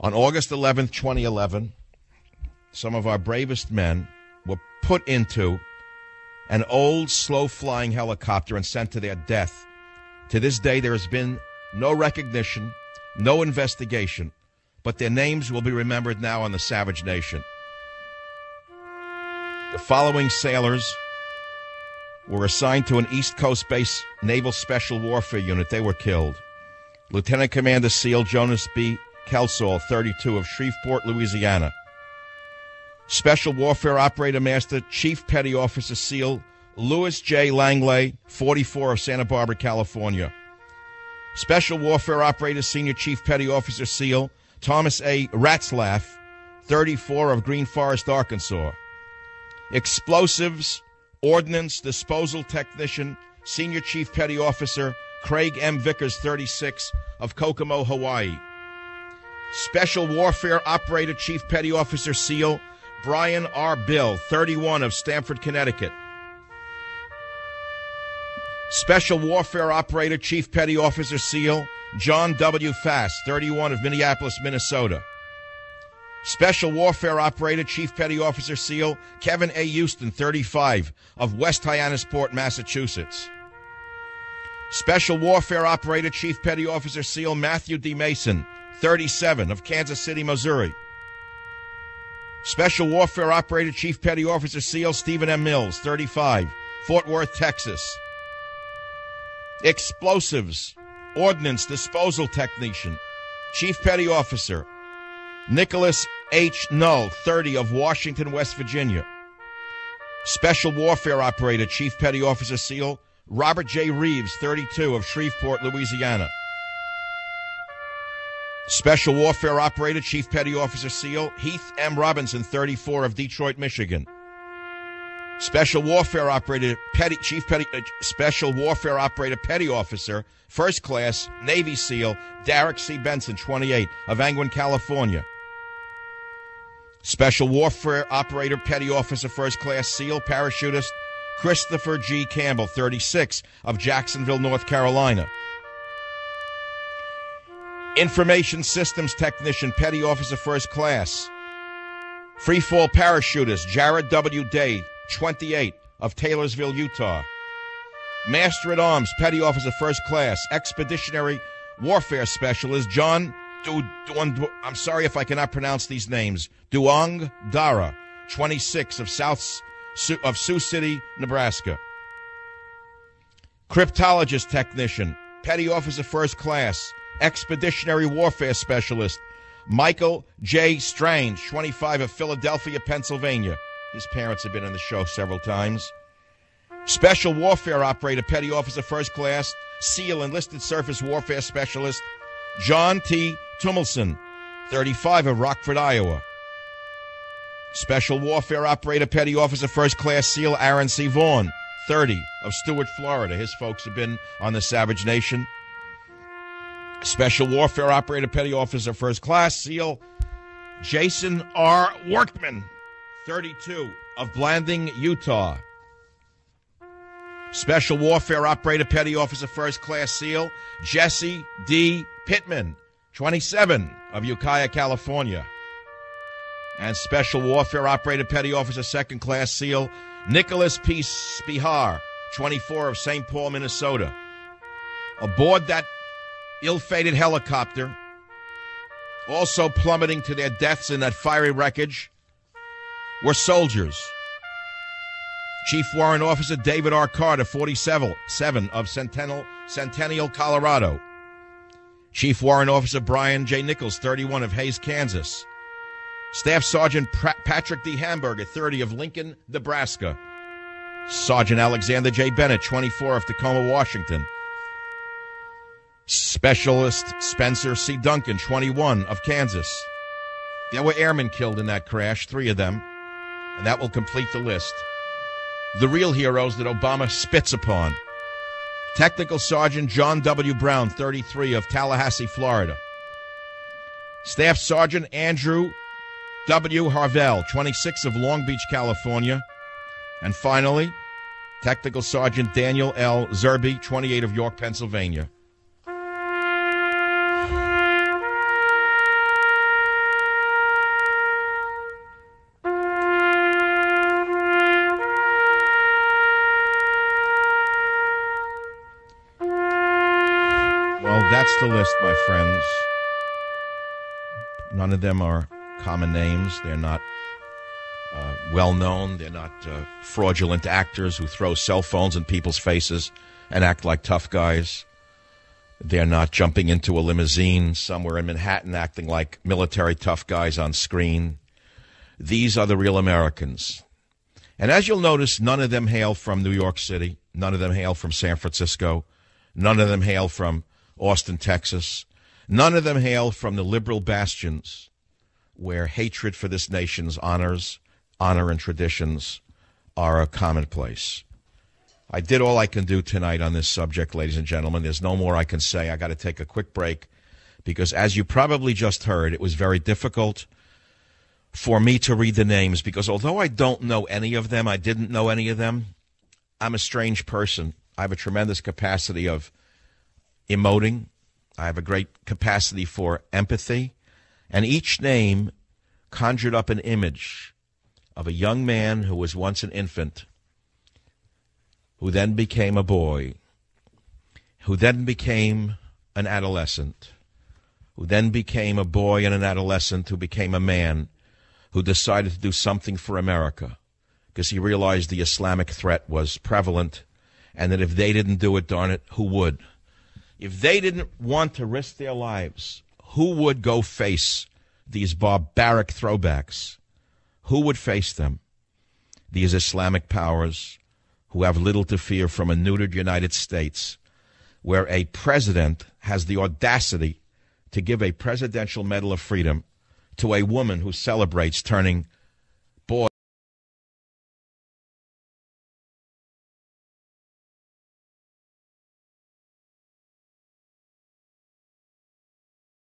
On August 11th, 2011, some of our bravest men were put into an old, slow-flying helicopter and sent to their death. To this day, there has been no recognition, no investigation, but their names will be remembered now on the Savage Nation. The following sailors were assigned to an East Coast-based Naval Special Warfare Unit. They were killed. Lieutenant Commander SEAL Jonas B. Kelsall, 32, of Shreveport, Louisiana. Special Warfare Operator Master Chief Petty Officer SEAL Louis J. Langley, 44, of Santa Barbara, California. Special Warfare Operator Senior Chief Petty Officer SEAL Thomas A. Ratzlaff, 34, of Green Forest, Arkansas. Explosives Ordnance Disposal Technician Senior Chief Petty Officer Craig M. Vickers, 36, of Kokomo, Hawaii. Special Warfare Operator Chief Petty Officer SEAL Brian R. Bill, 31, of Stamford, Connecticut. Special Warfare Operator Chief Petty Officer SEAL John W. Fass, 31, of Minneapolis, Minnesota. Special Warfare Operator Chief Petty Officer SEAL Kevin A. Houston, 35, of West Hyannisport, Massachusetts. Special Warfare Operator Chief Petty Officer SEAL Matthew D. Mason, 37, of Kansas City, Missouri. Special Warfare Operator Chief Petty Officer SEAL Stephen M. Mills, 35, Fort Worth, Texas. Explosives Ordnance Disposal Technician Chief Petty Officer Nicholas H. Null, 30, of Washington, West Virginia. Special Warfare Operator Chief Petty Officer SEAL Robert J. Reeves, 32, of Shreveport, Louisiana. Special Warfare Operator Chief Petty Officer SEAL Heath M. Robinson, 34, of Detroit, Michigan. Special Warfare Operator Special Warfare Operator Petty Officer First Class Navy SEAL Derek C. Benson, 28, of Angwin, California. Special Warfare Operator Petty Officer First Class SEAL Parachutist Christopher G. Campbell, 36, of Jacksonville, North Carolina. Information Systems Technician Petty Officer First Class Freefall Parachutist Jared W. Day, 28, of Taylorsville, Utah. Master at Arms Petty Officer First Class Expeditionary Warfare Specialist John I'm sorry if I cannot pronounce these names. Duong Dara, 26, of Sioux City, Nebraska. Cryptologist Technician Petty Officer First Class Expeditionary Warfare Specialist Michael J. Strange, 25, of Philadelphia, Pennsylvania. His parents have been on the show several times. Special Warfare Operator Petty Officer First Class SEAL Enlisted Surface Warfare Specialist John T. Tummelson, 35, of Rockford, Iowa. Special Warfare Operator Petty Officer First Class SEAL Aaron C. Vaughn, 30, of Stewart, Florida. His folks have been on the Savage Nation. Special Warfare Operator Petty Officer First Class SEAL Jason R. Workman, 32, of Blanding, Utah. Special Warfare Operator Petty Officer First Class SEAL Jesse D. Pittman, 27, of Ukiah, California. And Special Warfare Operator Petty Officer Second Class SEAL Nicholas P. Spihar, 24, of St. Paul, Minnesota. Aboard that ill-fated helicopter, also plummeting to their deaths in that fiery wreckage, were soldiers. Chief Warrant Officer David R. Carter, 47, of Centennial, Colorado. Chief Warrant Officer Brian J. Nichols, 31, of Hays, Kansas. Staff Sergeant Patrick D. Hamburger, 30, of Lincoln, Nebraska. Sergeant Alexander J. Bennett, 24, of Tacoma, Washington. Specialist Spencer C. Duncan, 21, of Kansas. There were airmen killed in that crash, 3 of them, and that will complete the list. The real heroes that Obama spits upon. Technical Sergeant John W. Brown, 33, of Tallahassee, Florida. Staff Sergeant Andrew W. Harvell, 26, of Long Beach, California. And finally, Technical Sergeant Daniel L. Zerby, 28, of York, Pennsylvania. the list, my friends. None of them are common names. They're not well-known. They're not fraudulent actors who throw cell phones in people's faces and act like tough guys. They're not jumping into a limousine somewhere in Manhattan acting like military tough guys on screen. These are the real Americans. And as you'll notice, none of them hail from New York City. None of them hail from San Francisco. None of them hail from Austin, Texas. None of them hail from the liberal bastions where hatred for this nation's honor and traditions are a commonplace. I did all I can do tonight on this subject, ladies and gentlemen. There's no more I can say. I got to take a quick break because, as you probably just heard, it was very difficult for me to read the names because although I don't know any of them, I didn't know any of them, I'm a strange person. I have a tremendous capacity of emoting. I have a great capacity for empathy. And each name conjured up an image of a young man who was once an infant, who then became a boy, who then became an adolescent, who then became a boy and an adolescent who became a man, who decided to do something for America because he realized the Islamic threat was prevalent and that if they didn't do it, darn it, who would? If they didn't want to risk their lives, who would go face these barbaric throwbacks? Who would face them? These Islamic powers who have little to fear from a neutered United States where a president has the audacity to give a Presidential Medal of Freedom to a woman who celebrates turning